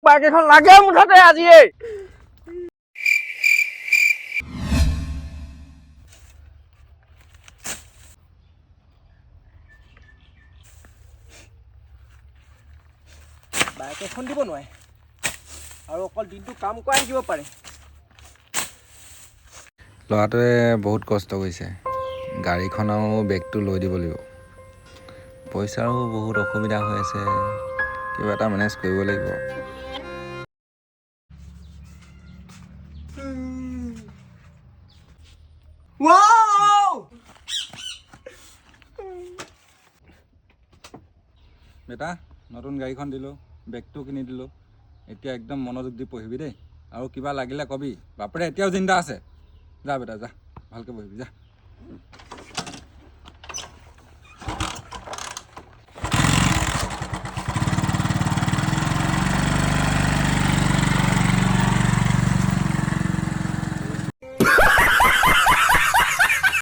bike এখন লাগে মুঠতে আজিয়ে বাইক এখন দিব নোৱাৰে আৰু অকল দিনটো কাম কৰাই থাকিব পাৰে ল'ৰাটোৱে বহুত কষ্ট কৰিছে গাড়ীখনৰো বেগটো লৈ দিব লাগিব পইচাৰো বহুত অসুবিধা হৈ আছে কিবা এটা মেনেজ কৰিব লাগিব বেটা নতুন গাড়ীখন দিলোঁ বেগটো কিনি দিলোঁ এতিয়া একদম মনোযোগ দি পঢ়িবি দেই আৰু কিবা লাগিলে কবি বাপৰে এতিয়াও জিন্দা আছে যা বেটা যা ভালকৈ পঢ়িবি যা